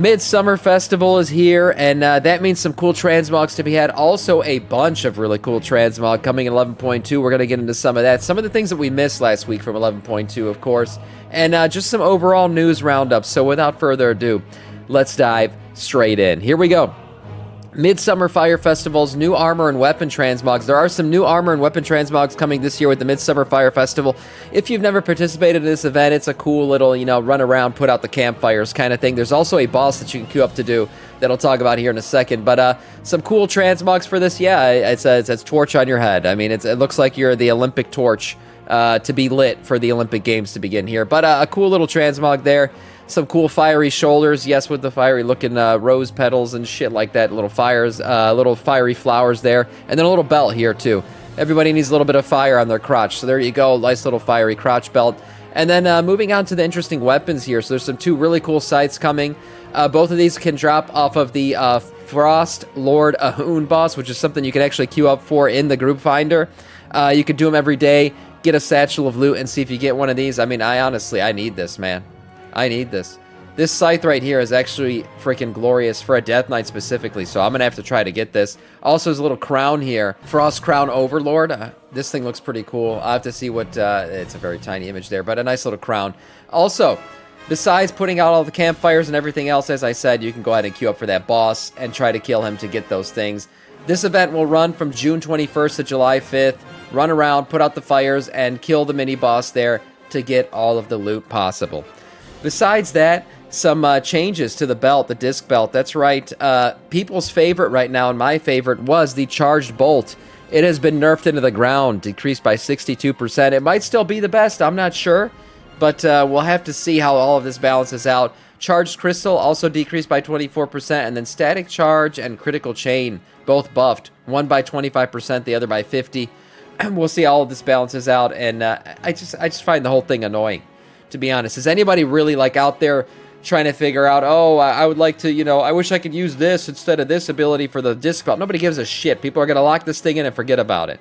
MidSummer Festival is here, and that means some cool transmogs to be had. Also, a bunch of really cool transmog coming in 11.2. We're going to get into some of that. Some of the things that we missed last week from 11.2, of course, and just some overall news roundups. So without further ado, let's dive straight in. Here we go. MidSummer Fire Festival's new armor and weapon transmogs. There are some new armor and weapon transmogs coming this year with the MidSummer Fire Festival. If you've never participated in this event, it's a cool little, run around, put out the campfires kind of thing. There's also a boss that you can queue up to do that I'll talk about here in a second. But some cool transmogs for this. Yeah, it says torch on your head. I mean, it looks like you're the Olympic torch to be lit for the Olympic Games to begin here. But a cool little transmog there. Some cool fiery shoulders, yes, with the fiery looking rose petals and shit like that. Little fires, little fiery flowers there. And then a little belt here too. Everybody needs a little bit of fire on their crotch. So there you go, nice little fiery crotch belt. And then moving on to the interesting weapons here. So there's two really cool sights coming. Both of these can drop off of the Frost Lord Ahun boss, which is something you can actually queue up for in the group finder. You can do them every day, get a satchel of loot, and see if you get one of these. I mean, I need this, man. I need this. This scythe right here is actually freaking glorious for a Death Knight specifically, so I'm going to have to try to get this. Also, there's a little crown here. Frost Crown Overlord. This thing looks pretty cool. I'll have to see what... it's a very tiny image there, but a nice little crown. Also, besides putting out all the campfires and everything else, as I said, you can go ahead and queue up for that boss and try to kill him to get those things. This event will run from June 21st to July 5th. Run around, put out the fires, and kill the mini-boss there to get all of the loot possible. Besides that, some changes to the belt, the disc belt. That's right. People's favorite right now, and my favorite, was the charged bolt. It has been nerfed into the ground, decreased by 62%. It might still be the best, I'm not sure. But we'll have to see how all of this balances out. Charged crystal also decreased by 24%. And then static charge and critical chain, both buffed. One by 25%, the other by 50%. We'll see how all of this balances out. And I just find the whole thing annoying, to be honest. Is anybody really out there trying to figure out, oh, I would like to, I wish I could use this instead of this ability for the disc belt? Nobody gives a shit. People are going to lock this thing in and forget about it.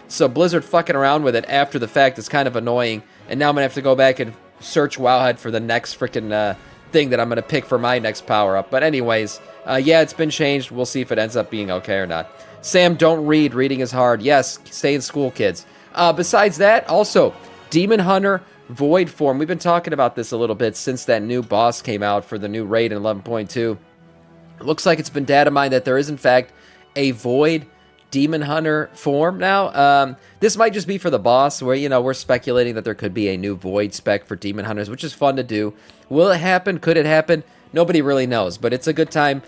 So Blizzard fucking around with it after the fact is kind of annoying. And now I'm going to have to go back and search Wowhead for the next freaking thing that I'm going to pick for my next power-up. But anyways, yeah, it's been changed. We'll see if it ends up being okay or not. Sam, don't read. Reading is hard. Yes, stay in school, kids. Besides that, also, Demon Hunter Void form. We've been talking about this a little bit since that new boss came out for the new raid in 11.2. It looks like it's been data mined that there is, in fact, a Void Demon Hunter form now. This might just be for the boss, where, we're speculating that there could be a new Void spec for Demon Hunters, which is fun to do. Will it happen? Could it happen? Nobody really knows, but it's a good time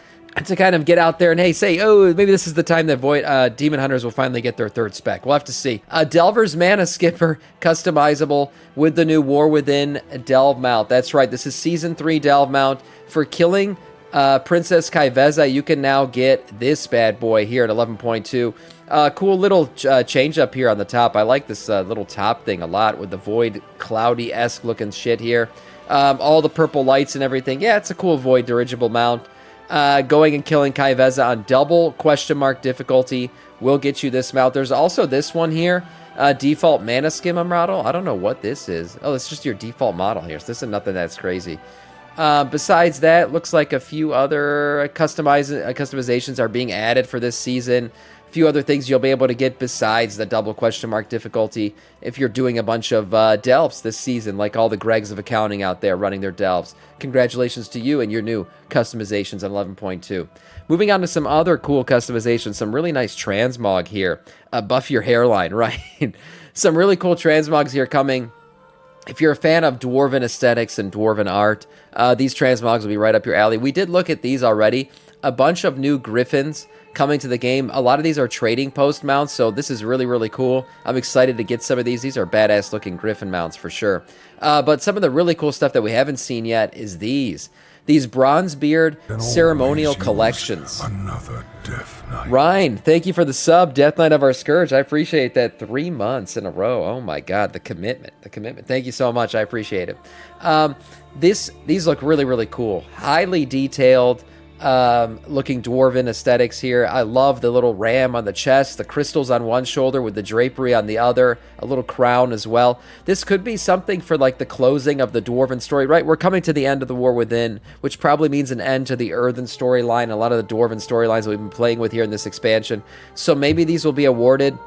to kind of get out there and, hey, say, oh, maybe this is the time that Void Demon Hunters will finally get their third spec. We'll have to see. Delver's Mana Skipper, customizable with the new War Within Delve mount. That's right, this is Season 3 Delve mount. For killing Princess Kaiveza, you can now get this bad boy here at 11.2. Cool little change up here on the top. I like this little top thing a lot with the Void Cloudy-esque looking shit here. All the purple lights and everything. Yeah, it's a cool Void dirigible mount. Going and killing Kaiveza on double ? Difficulty will get you this mount. There's also this one here, default mana skimmer model. I don't know what this is. Oh, it's just your default model here. So this is nothing that's crazy. Besides that, looks like a few other customizations are being added for this season. A few other things you'll be able to get besides the double ? difficulty if you're doing a bunch of delves this season, like all the Gregs of accounting out there running their delves. Congratulations to you and your new customizations on 11.2. Moving on to some other cool customizations, some really nice transmog here. Buff your hairline, right? Some really cool transmogs here coming. If you're a fan of dwarven aesthetics and dwarven art, these transmogs will be right up your alley. We did look at these already. A bunch of new griffins coming to the game. A lot of these are trading post mounts, so this is really, really cool. I'm excited to get some of these. These are badass looking griffin mounts for sure. But some of the really cool stuff that we haven't seen yet is these Bronzebeard ceremonial collections. Another Death Knight. Ryan, thank you for the sub, Death Knight of our Scourge. I appreciate that. 3 months in a row. Oh my god, the commitment. Thank you so much. I appreciate it. These look really, really cool. Highly detailed, looking dwarven aesthetics here. I love the little ram on the chest, the crystals on one shoulder with the drapery on the other, a little crown as well. This could be something for like the closing of the dwarven story, right? We're coming to the end of the War Within, which probably means an end to the earthen storyline, a lot of the dwarven storylines that we've been playing with here in this expansion. So maybe these will be awarded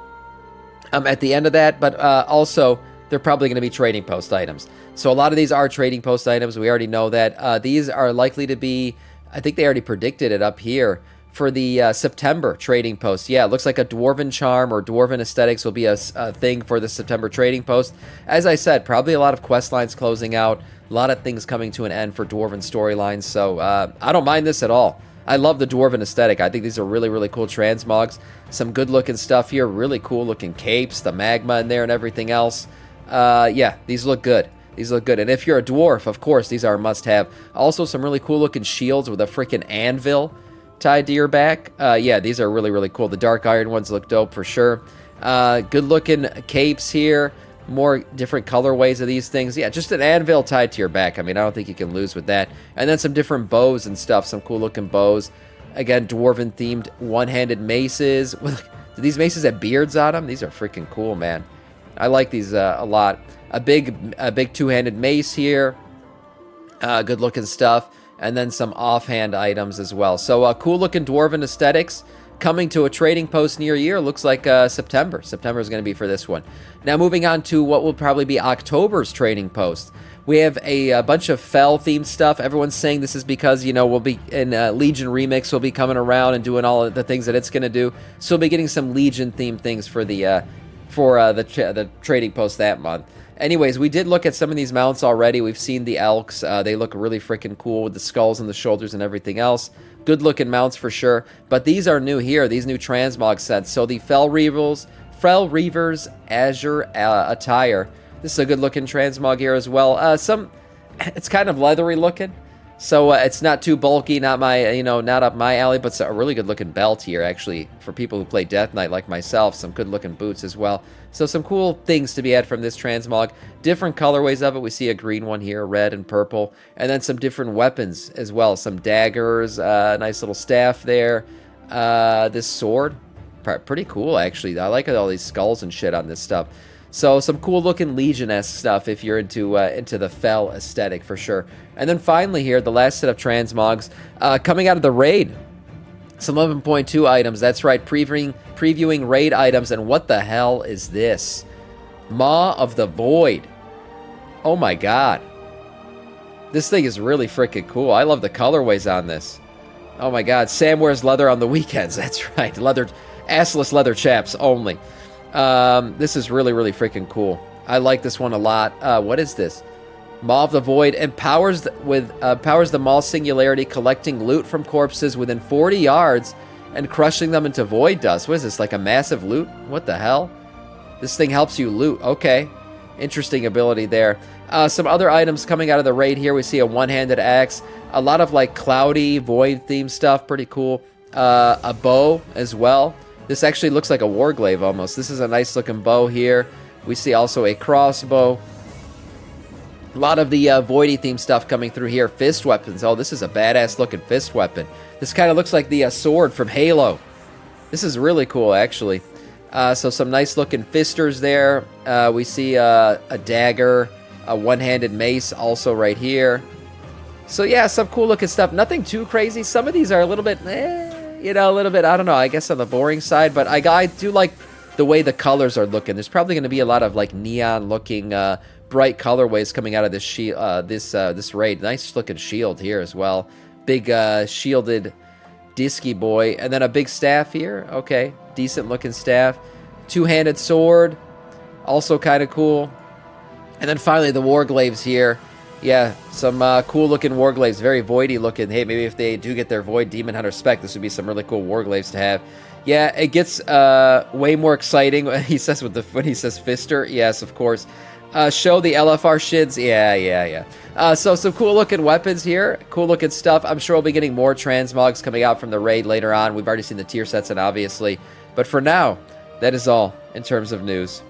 at the end of that, but also they're probably going to be trading post items. So a lot of these are trading post items. We already know that. These are likely to be, I think they already predicted it up here for the September trading post. Yeah, it looks like a Dwarven Charm or Dwarven Aesthetics will be a thing for the September trading post. As I said, probably a lot of quest lines closing out, a lot of things coming to an end for Dwarven storylines. So I don't mind this at all. I love the Dwarven aesthetic. I think these are really, really cool transmogs. Some good looking stuff here. Really cool looking capes, the magma in there and everything else. Yeah, these look good. These look good. And if you're a dwarf, of course, these are a must-have. Also, some really cool-looking shields with a freaking anvil tied to your back. Yeah, these are really, really cool. The dark iron ones look dope for sure. Good-looking capes here. More different colorways of these things. Yeah, just an anvil tied to your back. I mean, I don't think you can lose with that. And then some different bows and stuff. Some cool-looking bows. Again, dwarven-themed one-handed maces. Do these maces have beards on them? These are freaking cool, man. I like these a lot. A big two-handed mace here. Good looking stuff. And then some offhand items as well. So cool looking dwarven aesthetics coming to a trading post near you. Looks like September. September is going to be for this one. Now moving on to what will probably be October's trading post. We have a bunch of Fell themed stuff. Everyone's saying this is because, you know, we'll be in Legion Remix will be coming around and doing all of the things that it's going to do. So we'll be getting some Legion themed things for the trading post that month. Anyways, we did look at some of these mounts already. We've seen the elks. They look really freaking cool with the skulls and the shoulders and everything else. Good looking mounts for sure. But these are new here, these new Transmog sets. So the Fell Reavers Azure attire. This is a good looking Transmog here as well. It's kind of leathery looking. So it's not too bulky, not up my alley, but it's a really good looking belt here, actually, for people who play Death Knight like myself. Some good looking boots as well. So some cool things to be had from this Transmog. Different colorways of it. We see a green one here, red and purple. And then some different weapons as well. Some daggers, nice little staff there. This sword, pretty cool, actually. I like all these skulls and shit on this stuff. So some cool looking Legion-esque stuff if you're into the Fell aesthetic for sure. And then finally here, the last set of Transmogs coming out of the raid. Some 11.2 items. That's right, previewing raid items. And what the hell is this? Maw of the Void. Oh my god. This thing is really freaking cool. I love the colorways on this. Oh my god. Sam wears leather on the weekends. That's right. Assless leather chaps only. This is really, really freaking cool. I like this one a lot. What is this? Maw of the Void empowers the Maw Singularity, collecting loot from corpses within 40 yards and crushing them into void dust. What is this, like a massive loot? What the hell? This thing helps you loot. Okay. Interesting ability there. Some other items coming out of the raid here. We see a one-handed axe. A lot of like cloudy, void-themed stuff. Pretty cool. A bow as well. This actually looks like a warglaive almost. This is a nice looking bow here. We see also a crossbow. A lot of the voidy themed stuff coming through here. Fist weapons. Oh, this is a badass looking fist weapon. This kind of looks like the sword from Halo. This is really cool actually. So some nice looking fisters there. We see a dagger, a one-handed mace also right here. So yeah, some cool looking stuff. Nothing too crazy. Some of these are a little bit, a little bit, I don't know, I guess on the boring side, but I do like the way the colors are looking. There's probably going to be a lot of like neon looking bright colorways coming out of this this raid. Nice looking shield here as well. Big shielded disky boy, and then a big staff here. Okay, decent looking staff. Two-handed sword, also kind of cool. And then finally the warglaives here. Yeah, some cool looking warglaives, very voidy looking. Hey, maybe if they do get their Void Demon Hunter spec, this would be some really cool warglaives to have. Yeah, it gets way more exciting when he says Fister. Yes, of course. Show the LFR shids. Yeah. So some cool looking weapons here. Cool looking stuff. I'm sure we'll be getting more Transmogs coming out from the raid later on. We've already seen the tier sets, and obviously. But for now, that is all in terms of news.